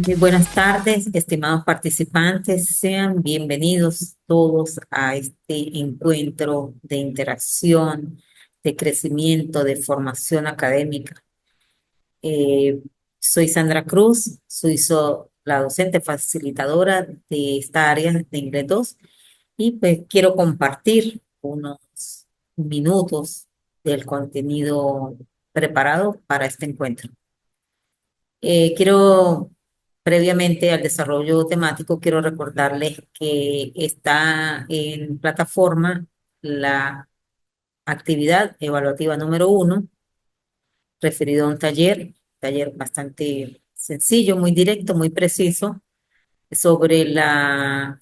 Muy buenas tardes, estimados participantes. Sean bienvenidos todos a este encuentro de interacción, de crecimiento, de formación académica. Eh, Soy Sandra Cruz, la docente facilitadora de esta área de Inglés 2 y pues quiero compartir unos minutos del contenido preparado para este encuentro. Quiero, previamente al desarrollo temático, quiero recordarles que está en plataforma la actividad evaluativa número 1, referido a un taller bastante sencillo, muy directo, muy preciso, sobre la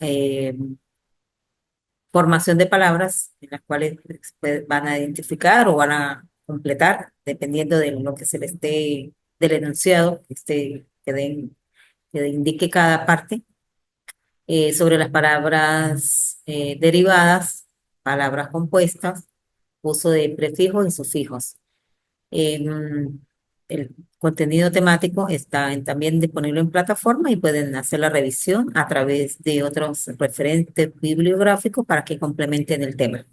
formación de palabras en las cuales pues, van a identificar o van a completar, dependiendo de lo que se les esté, del enunciado que indique cada parte, sobre las palabras derivadas, palabras compuestas, uso de prefijos y sufijos. Em, el contenido temático está también disponible en plataforma y pueden hacer la revisión a través de otros referentes bibliográficos para que complementen el tema.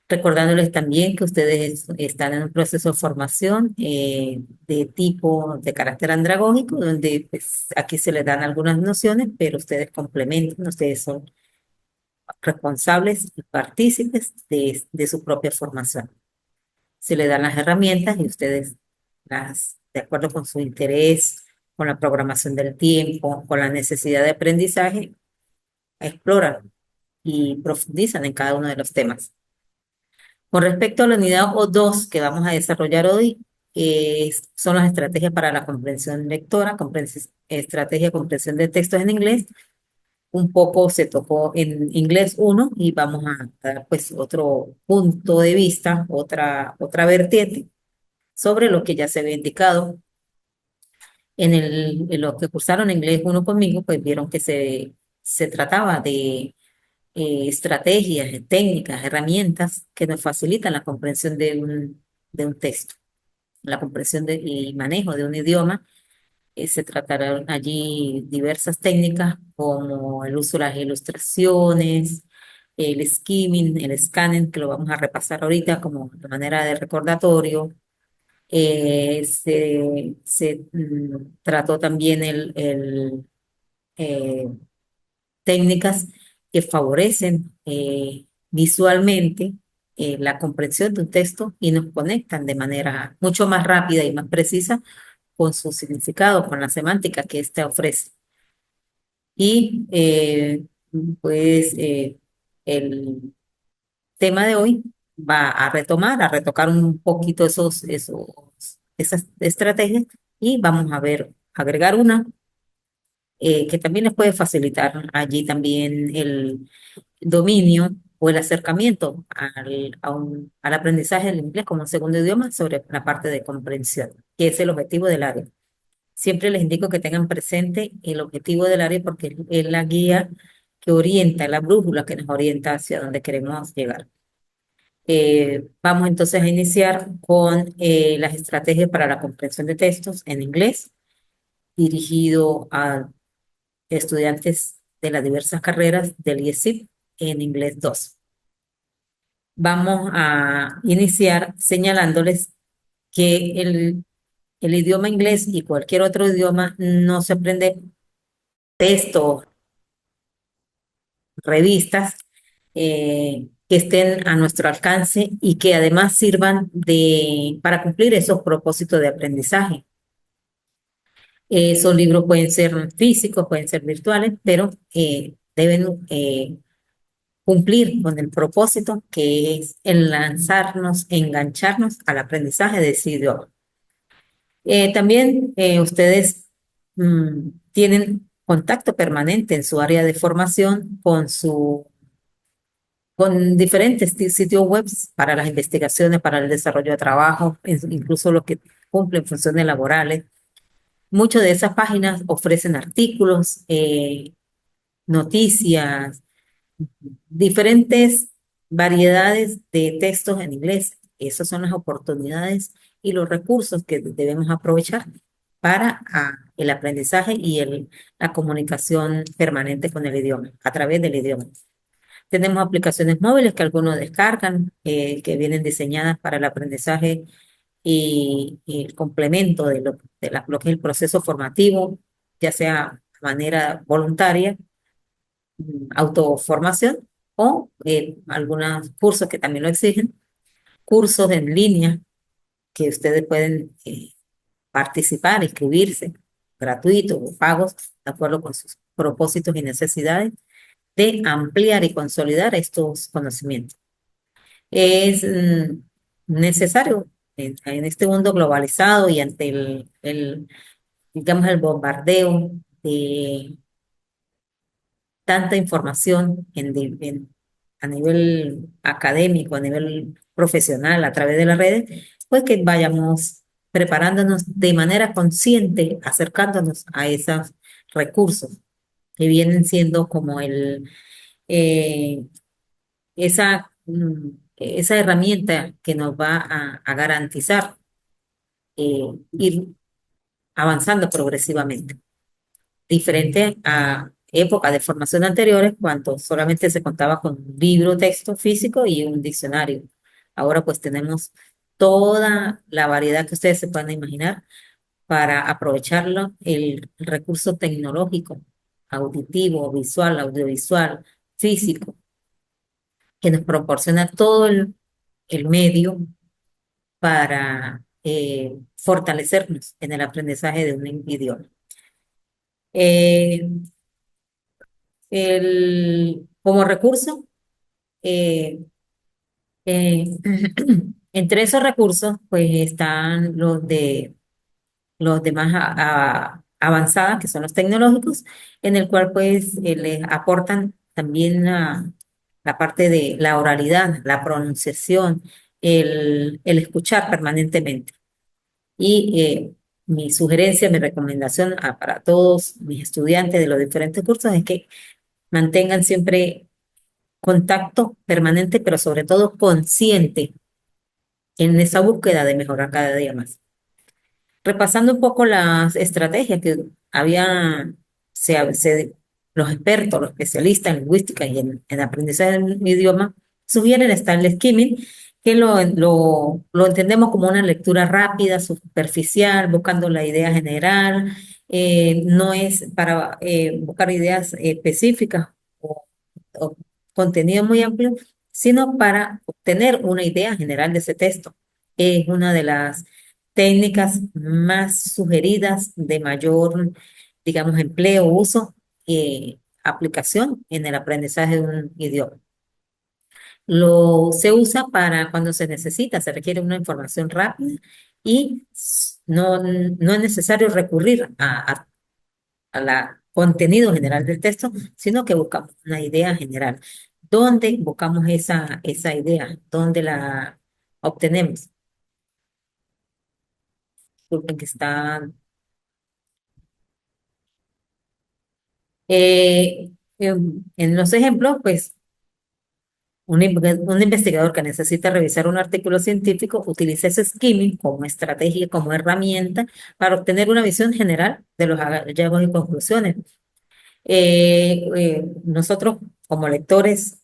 Recordándoles también que ustedes están en un proceso de formación de tipo de carácter andragógico, donde pues, aquí se les dan algunas nociones, pero ustedes complementan, ustedes son responsables y partícipes de su propia formación. Se les dan las herramientas y ustedes de acuerdo con su interés, con la programación del tiempo, con la necesidad de aprendizaje, exploran y profundizan en cada uno de los temas. Con respecto a la unidad O2 que vamos a desarrollar hoy, son las estrategias para la comprensión lectora, estrategia de comprensión de textos en inglés. Un poco se tocó en inglés 1 y vamos a dar pues otro punto de vista, otra vertiente sobre lo que ya se había indicado. En los que cursaron inglés 1 conmigo, pues vieron que se trataba de estrategias, técnicas, herramientas que nos facilitan la comprensión de un texto, la comprensión y manejo de un idioma. Se tratarán allí diversas técnicas como el uso de las ilustraciones, el skimming, el scanning, que lo vamos a repasar ahorita como de manera de recordatorio. Trató también eh, técnicas que favorecen visualmente la comprensión de un texto y nos conectan de manera mucho más rápida y más precisa con su significado, con la semántica que éste ofrece. Y pues el tema de hoy va a retomar, a retocar un poquito esas estrategias y vamos a ver, agregar una que también les puede facilitar allí también el dominio o el acercamiento al aprendizaje del inglés como segundo idioma sobre la parte de comprensión, que es el objetivo del área. Siempre les indico que tengan presente el objetivo del área porque es la guía que orienta, la brújula que nos orienta hacia donde queremos llegar. Vamos entonces a iniciar con las estrategias para la comprensión de textos en inglés, dirigido a estudiantes de las diversas carreras del IESIP en inglés 2. Vamos a iniciar señalándoles que el idioma inglés y cualquier otro idioma no se aprende textos, revistas que estén a nuestro alcance y que además sirvan para cumplir esos propósitos de aprendizaje. Esos libros pueden ser físicos, pueden ser virtuales, pero deben cumplir con el propósito que es enlazarnos, engancharnos al aprendizaje de ese idioma. También ustedes tienen contacto permanente en su área de formación con diferentes sitios web para las investigaciones, para el desarrollo de trabajo, incluso los que cumplen funciones laborales. Muchas de esas páginas ofrecen artículos, noticias, diferentes variedades de textos en inglés. Esas son las oportunidades y los recursos que debemos aprovechar para el aprendizaje y la comunicación permanente con el idioma, a través del idioma. Tenemos aplicaciones móviles que algunos descargan, que vienen diseñadas para el aprendizaje y el complemento lo que es el proceso formativo, ya sea de manera voluntaria, autoformación o algunos cursos que también lo exigen, cursos en línea que ustedes pueden participar, inscribirse, gratuitos o pagos, de acuerdo con sus propósitos y necesidades, de ampliar y consolidar estos conocimientos. Es necesario en este mundo globalizado y ante digamos, el bombardeo de tanta información a nivel académico, a nivel profesional, a través de las redes, pues que vayamos preparándonos de manera consciente, acercándonos a esos recursos que vienen siendo como eh, esa herramienta que nos va a garantizar ir avanzando progresivamente, diferente a épocas de formación anteriores cuando solamente se contaba con un libro, texto físico y un diccionario. Ahora pues tenemos toda la variedad que ustedes se puedan imaginar para aprovecharlo, el recurso tecnológico, auditivo, visual, audiovisual, físico, que nos proporciona todo el medio para fortalecernos en el aprendizaje de un idioma. Eh, como recurso, eh, eh, entre esos recursos, pues están los de más avanzadas, que son los tecnológicos, en el cual pues les aportan también la parte de la oralidad, la pronunciación, el escuchar permanentemente. Y mi sugerencia, mi recomendación para todos mis estudiantes de los diferentes cursos es que mantengan siempre contacto permanente, pero sobre todo consciente en esa búsqueda de mejorar cada día más. Repasando un poco las estrategias que había, los expertos, los especialistas en lingüística y en aprendizaje del idioma, sugieren está el skimming, que lo entendemos como una lectura rápida, superficial, buscando la idea general, no es para buscar ideas específicas o contenido muy amplio, sino para obtener una idea general de ese texto. Es una de las técnicas más sugeridas de mayor, digamos, empleo, uso y aplicación en el aprendizaje de un idioma. Se usa para cuando se necesita, se requiere una información rápida y no es necesario recurrir a la contenido general del texto, sino que buscamos una idea general. ¿Dónde buscamos esa idea? ¿Dónde la obtenemos? Disculpen que está en los ejemplos, pues un investigador que necesita revisar un artículo científico utiliza ese skimming como estrategia, como herramienta para obtener una visión general de los hallazgos y conclusiones. Nosotros, como lectores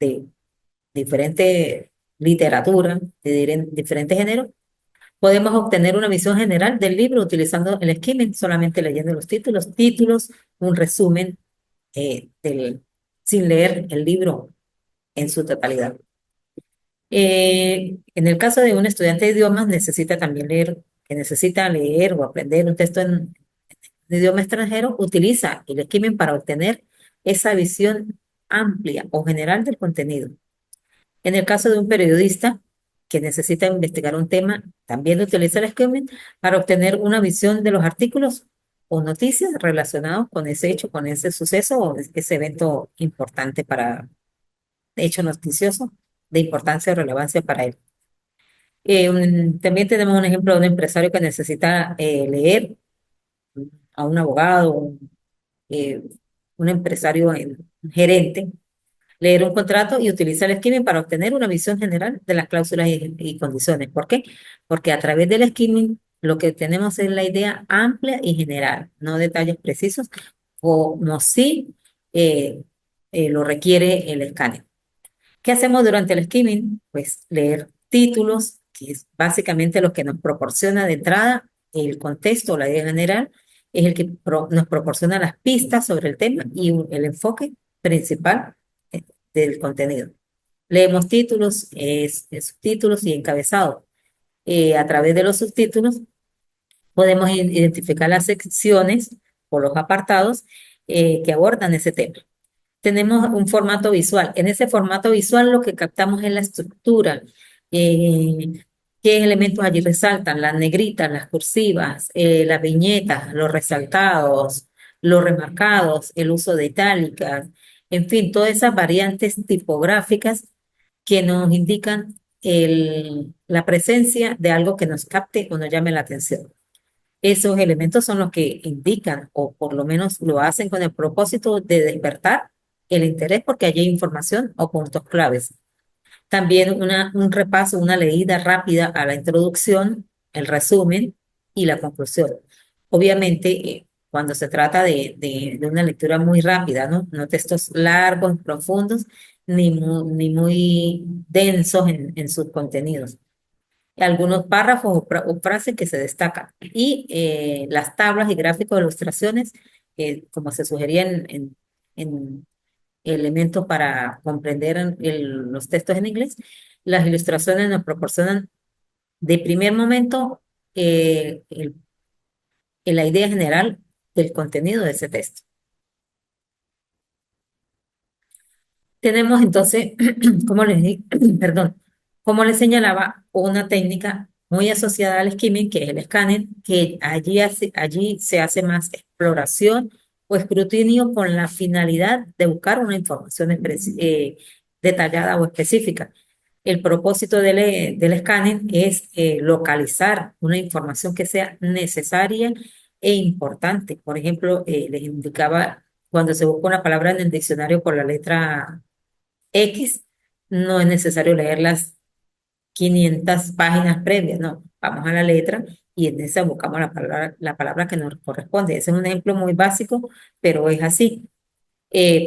de diferente literatura, de diferentes géneros, podemos obtener una visión general del libro utilizando el skimming, solamente leyendo los títulos, un resumen sin leer el libro en su totalidad. En el caso de un estudiante de idiomas, que necesita leer o aprender un texto en idioma extranjero, utiliza el skimming para obtener esa visión amplia o general del contenido. En el caso de un periodista que necesita investigar un tema, también utiliza el skimming para obtener una visión de los artículos o noticias relacionados con ese hecho, con ese suceso o ese evento importante hecho noticioso de importancia o relevancia para él. También tenemos un ejemplo de un empresario que necesita leer a un abogado, eh, un empresario, un gerente, leer un contrato y utilizar el skimming para obtener una visión general de las cláusulas y condiciones. ¿Por qué? Porque a través del skimming Lo que tenemos es la idea amplia y general, no detalles precisos, como si eh, lo requiere el escáner. ¿Qué hacemos durante el skimming? Pues leer títulos, que es básicamente lo que nos proporciona de entrada el contexto, la idea general, es el que nos proporciona las pistas sobre el tema y el enfoque principal eh, del contenido. Leemos títulos, subtítulos y encabezados. A través de los subtítulos podemos identificar las secciones o los apartados que abordan ese tema. Tenemos un formato visual. En ese formato visual lo que captamos es la estructura, eh, qué elementos allí resaltan, las negritas, las cursivas, las viñetas, los resaltados, los remarcados, el uso de itálicas, en fin, todas esas variantes tipográficas que nos indican la presencia de algo que nos capte o nos llame la atención. Esos elementos son los que indican, o por lo menos lo hacen con el propósito de despertar el interés porque allí hay información o puntos claves. También un repaso, una leída rápida a la introducción, el resumen y la conclusión. Obviamente, cuando se trata de una lectura muy rápida, ¿no? No textos largos, profundos, ni muy densos en sus contenidos, algunos párrafos o frases que se destacan. Y las tablas y gráficos de ilustraciones, como se sugería en elementos para comprender los textos en inglés, las ilustraciones nos proporcionan de primer momento la idea general del contenido de ese texto. Tenemos entonces, como les di- perdón, como les señalaba, una técnica muy asociada al skimming, que es el escáner, que allí se hace más exploración o escrutinio con la finalidad de buscar una información detallada o específica. El propósito del escáner es localizar una información que sea necesaria e importante. Por ejemplo, les indicaba cuando se busca una palabra en el diccionario por la letra X, no es necesario leer las 500 páginas previas, no, vamos a la letra y en esa buscamos la palabra que nos corresponde. Ese es un ejemplo muy básico, pero es así.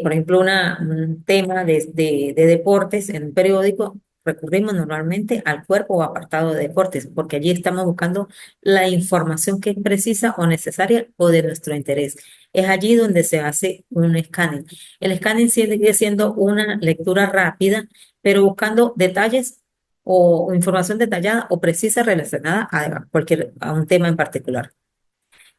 Por ejemplo, un tema de deportes en un periódico, recurrimos normalmente al cuerpo o apartado de deportes, porque allí estamos buscando la información que es precisa o necesaria o de nuestro interés. Es allí donde se hace un escáner. El escáner sigue siendo una lectura rápida, pero buscando detalles o información detallada o precisa relacionada a un tema en particular.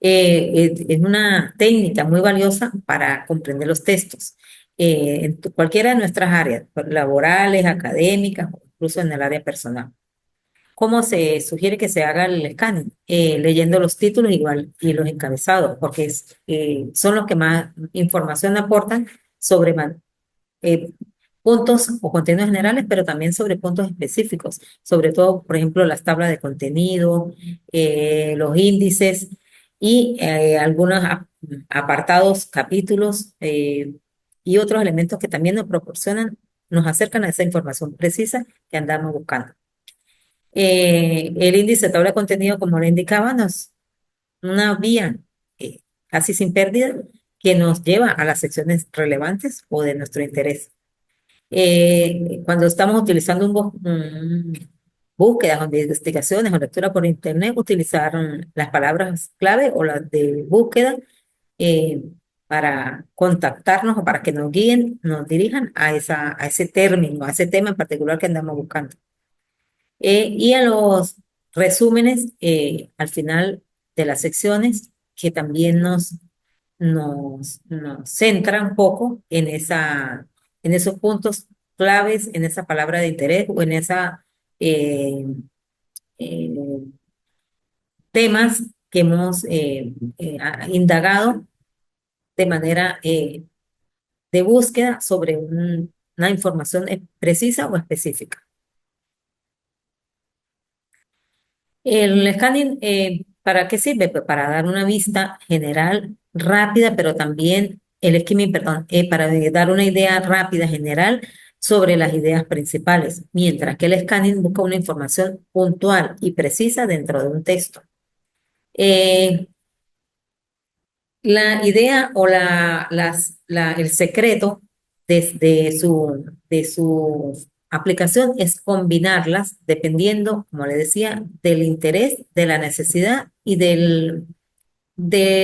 Es una técnica muy valiosa para comprender los textos en cualquiera de nuestras áreas, pues, laborales, académicas o incluso en el área personal. ¿Cómo se sugiere que se haga el escáner? Leyendo los títulos igual y los encabezados, porque son los que más información aportan sobre eh, puntos o contenidos generales, pero también sobre puntos específicos, sobre todo, por ejemplo, las tablas de contenido, los índices y algunos apartados, capítulos y otros elementos que también nos proporcionan, nos acercan a esa información precisa que andamos buscando. El índice de tabla de contenido, como le indicaba, nos una vía eh, casi sin pérdida que nos lleva a las secciones relevantes o de nuestro interés. Cuando estamos utilizando búsquedas o de investigaciones o lectura por internet, utilizar las palabras clave o las de búsqueda eh, para contactarnos o para que nos guíen, nos dirijan a ese término, a ese tema en particular que andamos buscando. Y a los resúmenes al final de las secciones que también nos centra un poco en esos puntos claves, en esa palabra de interés o en esa eh, eh, temas que hemos indagado de manera de búsqueda sobre una información precisa o específica. El scanning, ¿para qué sirve? Pues para dar una vista general rápida, pero también el skimming, perdón, para dar una idea rápida general sobre las ideas principales, mientras que el scanning busca una información puntual y precisa dentro de un texto. Eh, la idea o el secreto de su aplicación es combinarlas dependiendo, como le decía, del interés, de la necesidad y de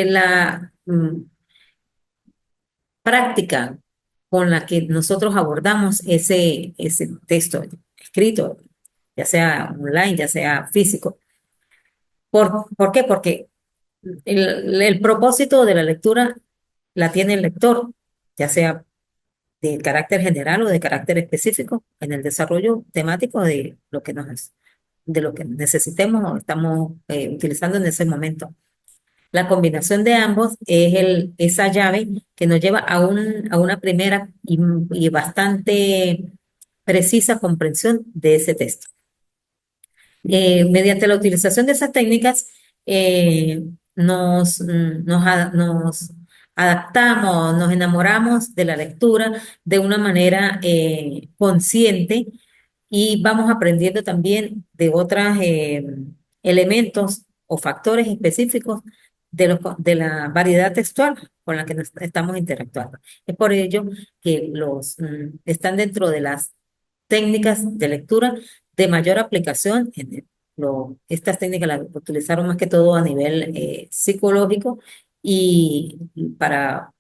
la práctica con la que nosotros abordamos ese texto escrito, ya sea online, ya sea físico. ¿Por qué? Porque el propósito de la lectura la tiene el lector, ya sea de carácter general o de carácter específico, en el desarrollo temático de lo que necesitemos o estamos utilizando en ese momento. La combinación de ambos es esa llave que nos lleva a una primera y bastante precisa comprensión de ese texto. Mediante la utilización de esas técnicas, nos adaptamos, nos enamoramos de la lectura de una manera consciente y vamos aprendiendo también de otros elementos o factores específicos de la variedad textual con la que estamos interactuando. Es por ello que están dentro de las técnicas de lectura de mayor aplicación. Estas técnicas las utilizaron más que todo a nivel psicológico y para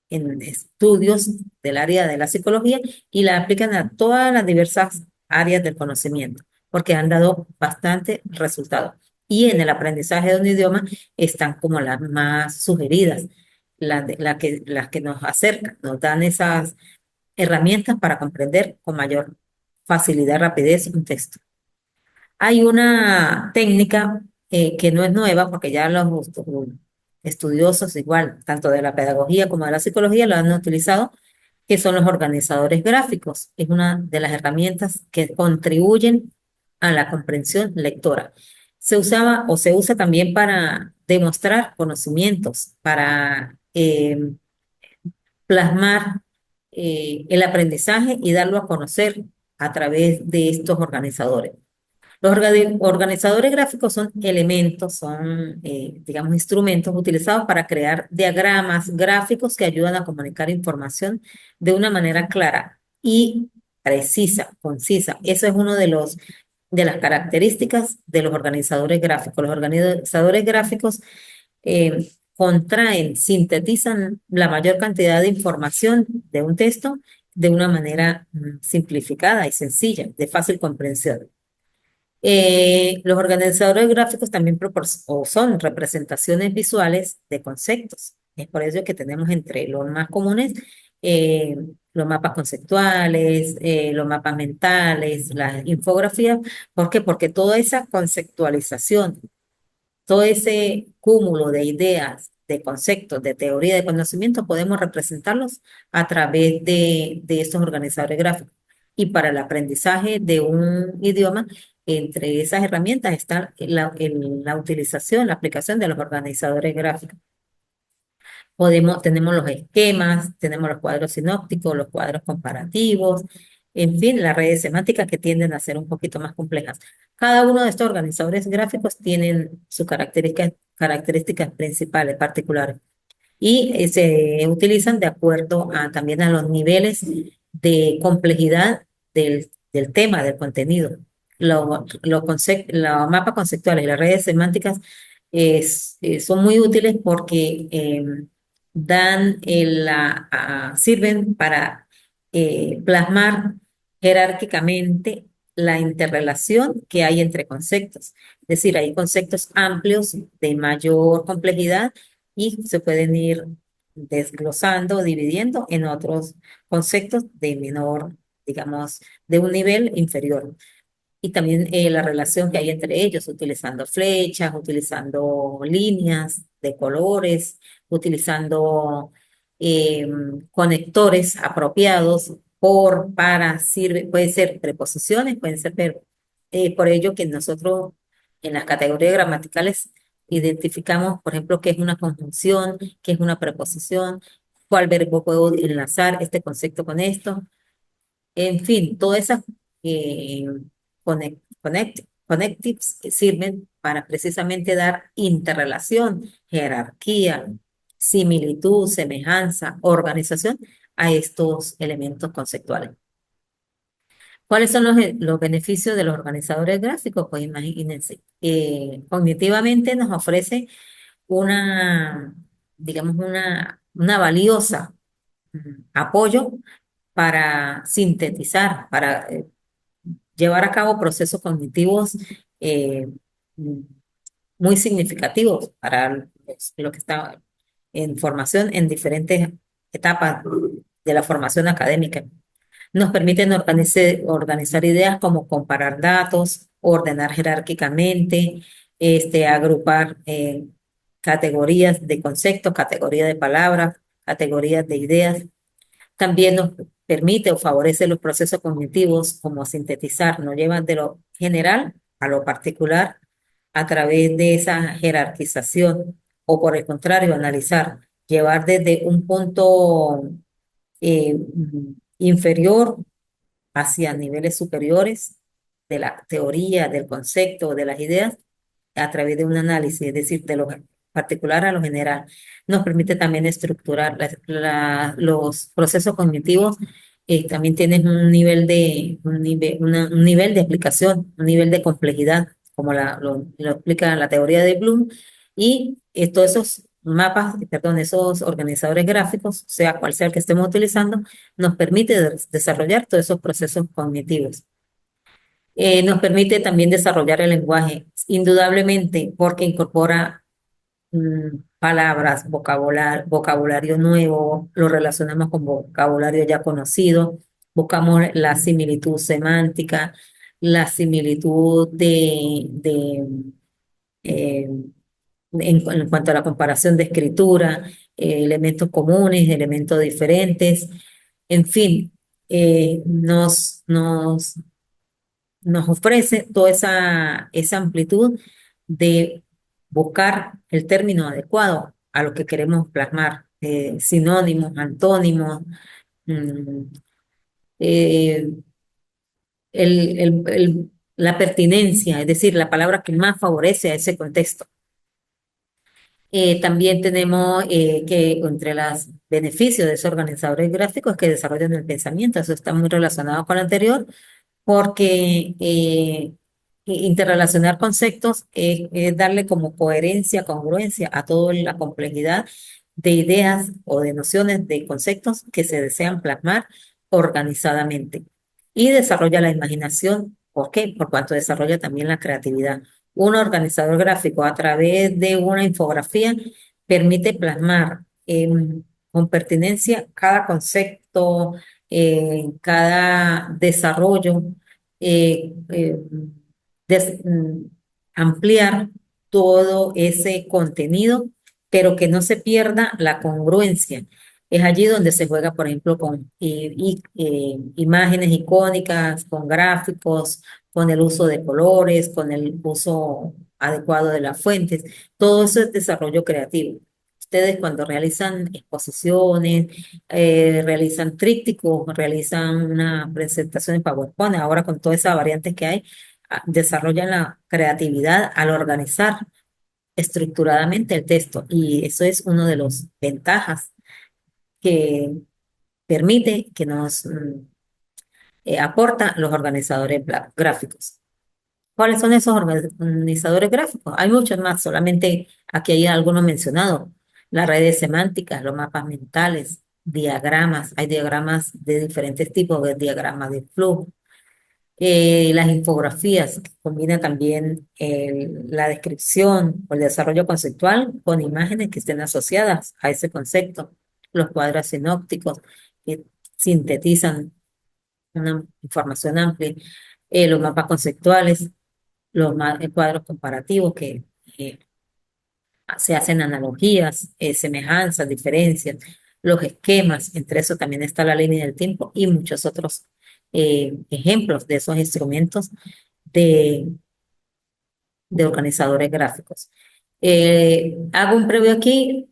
en estudios del área de la psicología y la aplican a todas las diversas áreas del conocimiento, porque han dado bastante resultado. Y en el aprendizaje de un idioma están como las más sugeridas, las que nos acercan, nos dan esas herramientas para comprender con mayor facilidad, rapidez un texto. Hay una técnica que no es nueva, porque ya los estudiosos, igual, tanto de la pedagogía como de la psicología, lo han utilizado, que son los organizadores gráficos. Es una de las herramientas que contribuyen a la comprensión lectora. Se usaba o se usa también para demostrar conocimientos, para plasmar el aprendizaje y darlo a conocer a través de estos organizadores. Los organizadores gráficos son elementos, son, digamos, instrumentos utilizados para crear diagramas gráficos que ayudan a comunicar información de una manera clara y precisa, concisa. Eso es uno de las características de los organizadores gráficos. Los organizadores gráficos contraen, sintetizan la mayor cantidad de información de un texto de una manera simplificada y sencilla, de fácil comprensión. Los organizadores gráficos también o son representaciones visuales de conceptos. Es por ello que tenemos entre los más comunes eh, los mapas conceptuales, los mapas mentales, las infografías. ¿Por qué? Porque toda esa conceptualización, todo ese cúmulo de ideas, de conceptos, de teoría, de conocimiento, podemos representarlos a través de estos organizadores gráficos. Y para el aprendizaje de un idioma, entre esas herramientas está la utilización, la aplicación de los organizadores gráficos. Tenemos los esquemas, tenemos los cuadros sinópticos, los cuadros comparativos, en fin, las redes semánticas que tienden a ser un poquito más complejas. Cada uno de estos organizadores gráficos tienen sus características principales, particulares, y se utilizan de acuerdo también a los niveles de complejidad del tema, del contenido. Los mapas conceptuales y las redes semánticas son muy útiles porque sirven para plasmar jerárquicamente la interrelación que hay entre conceptos. Es decir, hay conceptos amplios de mayor complejidad y se pueden ir desglosando, dividiendo en otros conceptos de menor, digamos, de un nivel inferior. Y también la relación que hay entre ellos, utilizando flechas, utilizando líneas de colores, utilizando eh, conectores apropiados puede ser preposiciones, pueden ser verbos. Por ello que nosotros en las categorías gramaticales identificamos, por ejemplo, qué es una conjunción, qué es una preposición, cuál verbo puedo enlazar este concepto con esto. En fin, todas esas connectives sirven para precisamente dar interrelación, jerarquía, similitud, semejanza, organización a estos elementos conceptuales. ¿Cuáles son los beneficios de los organizadores gráficos? Pues imagínense, cognitivamente nos ofrece una, digamos, una valiosa apoyo para sintetizar, para llevar a cabo procesos cognitivos eh, mm, muy significativos para lo que está en formación en diferentes etapas de la formación académica. Nos permiten organizar ideas como comparar datos, ordenar jerárquicamente, agrupar categorías de conceptos, categorías de palabras, categorías de ideas. También nos permite o favorece los procesos cognitivos como sintetizar, nos lleva de lo general a lo particular a través de esa jerarquización o por el contrario, analizar, llevar desde un punto inferior hacia niveles superiores de la teoría, del concepto, de las ideas, a través de un análisis, es decir, de lo particular a lo general. Nos permite también estructurar los procesos cognitivos. También tienen un nivel de aplicación, un nivel de complejidad, como lo explica la teoría de Bloom, y todos esos mapas, perdón, esos organizadores gráficos, sea cual sea el que estemos utilizando, nos permite desarrollar todos esos procesos cognitivos. Nos permite también desarrollar el lenguaje, indudablemente, porque incorpora palabras, vocabulario nuevo, lo relacionamos con vocabulario ya conocido, buscamos la similitud semántica, la similitud eh, en cuanto a la comparación de escritura, elementos comunes, elementos diferentes, en fin, nos ofrece toda esa amplitud de buscar el término adecuado a lo que queremos plasmar, sinónimos, antónimos, mm, eh, la pertinencia, es decir, la palabra que más favorece a ese contexto. También tenemos que entre los beneficios de esos organizadores gráficos que desarrollan el pensamiento, eso está muy relacionado con lo anterior, porque interrelacionar conceptos es darle como coherencia, congruencia a toda la complejidad de ideas o de nociones de conceptos que se desean plasmar organizadamente. Y desarrolla la imaginación. ¿Por qué? Por cuanto desarrolla también la creatividad. Un organizador gráfico a través de una infografía permite plasmar con pertinencia cada concepto, cada desarrollo, eh, eh, ampliar todo ese contenido, pero que no se pierda la congruencia. Es allí donde se juega, por ejemplo, con imágenes icónicas, con gráficos, con el uso de colores, con el uso adecuado de las fuentes. Todo eso es desarrollo creativo. Ustedes cuando realizan exposiciones, realizan trípticos, realizan una presentación en PowerPoint, ahora con todas esas variantes que hay, desarrollan la creatividad al organizar estructuradamente el texto. Y eso es una de las ventajas que permite, que nos aporta los organizadores gráficos. ¿Cuáles son esos organizadores gráficos? Hay muchos más, solamente aquí hay algunos mencionados. Las redes semánticas, los mapas mentales, diagramas, hay diagramas de diferentes tipos, de diagramas de flujo. Las infografías, que combinan también la descripción o el desarrollo conceptual con imágenes que estén asociadas a ese concepto. Los cuadros sinópticos que sintetizan una información amplia. Los mapas conceptuales, cuadros comparativos que eh, se hacen analogías, semejanzas, diferencias, los esquemas, entre eso también está la línea del tiempo y muchos otros ejemplos de esos instrumentos de, de organizadores gráficos. Hago un previo aquí.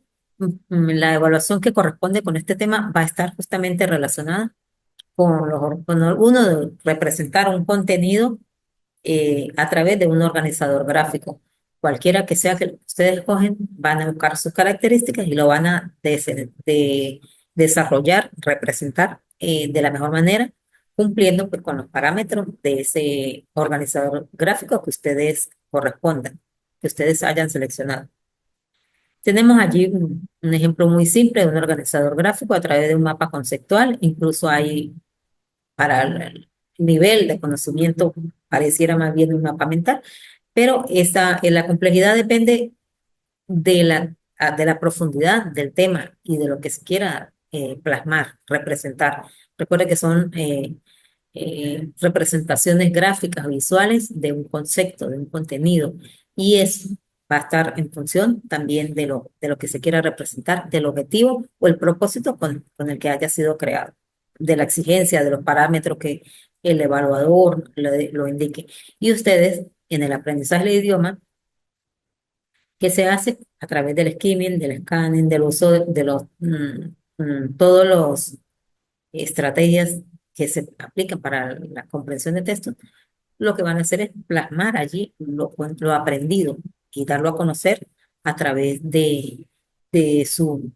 La evaluación que corresponde con este tema va a estar justamente relacionada con uno de representar un contenido a través de un organizador gráfico. cualquiera que sea que ustedes escogen, van a buscar sus características y lo van a desarrollar, representar de la mejor manera, cumpliendo pues, con los parámetros de ese organizador gráfico que ustedes correspondan, que ustedes hayan seleccionado. Tenemos allí un ejemplo muy simple de un organizador gráfico a través de un mapa conceptual. Incluso hay para el nivel de conocimiento, pareciera más bien un mapa mental, pero la complejidad depende de la profundidad del tema y de lo que se quiera plasmar, representar. Recuerde que son representaciones gráficas, visuales de un concepto, de un contenido, y eso va a estar en función también de lo que se quiera representar, del objetivo o el propósito con el que haya sido creado, de la exigencia, de los parámetros que el evaluador lo indique. Y ustedes, en el aprendizaje del idioma, que se hace a través del skimming, del scanning, del uso de los, todos los estrategias que se aplican para la comprensión de texto, lo que van a hacer es plasmar allí lo aprendido y darlo a conocer a través de su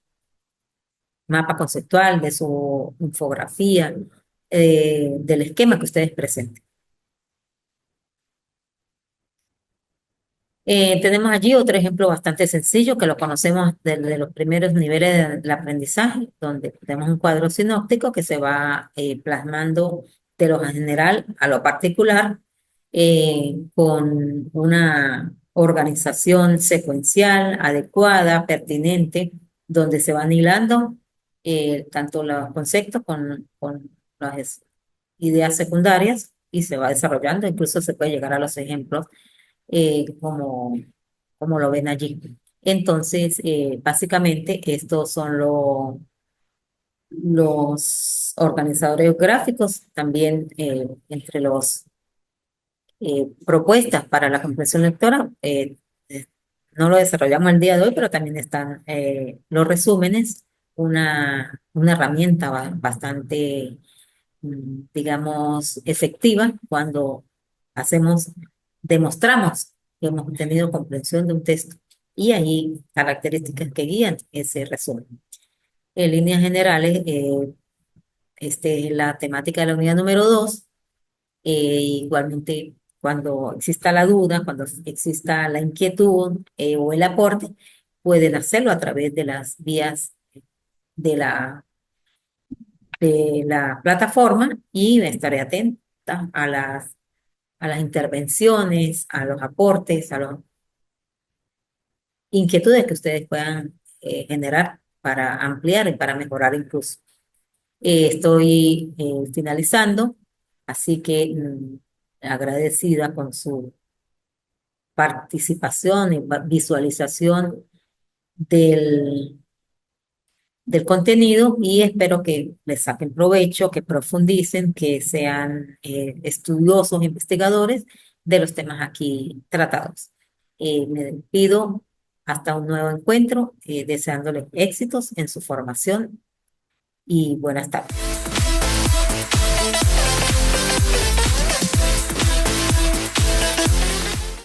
mapa conceptual, de su infografía, del esquema que ustedes presenten. Tenemos allí otro ejemplo bastante sencillo que lo conocemos desde los primeros niveles del aprendizaje, donde tenemos un cuadro sinóptico que se va plasmando de lo general a lo particular con una organización secuencial adecuada, pertinente, donde se van hilando tanto los conceptos con las ideas secundarias y se va desarrollando, incluso se puede llegar a los ejemplos como, como lo ven allí. Entonces, básicamente, estos son los organizadores gráficos, también entre los propuestas para la comprensión lectora. No lo desarrollamos el día de hoy, pero también están los resúmenes, una herramienta bastante digamos, efectiva cuando hacemos, demostramos que hemos tenido comprensión de un texto y hay características que guían ese resumen. En líneas generales, la temática de la unidad número 2, igualmente cuando exista la duda, cuando exista la inquietud o el aporte, pueden hacerlo a través de las vías de la plataforma y estaré atenta a las intervenciones, a los aportes, a las inquietudes que ustedes puedan generar para ampliar y para mejorar incluso. Estoy finalizando, así que agradecida con su participación y visualización del del contenido y espero que les saquen provecho, que profundicen, que sean estudiosos, investigadores de los temas aquí tratados. Me despido hasta un nuevo encuentro, deseándoles éxitos en su formación y buenas tardes.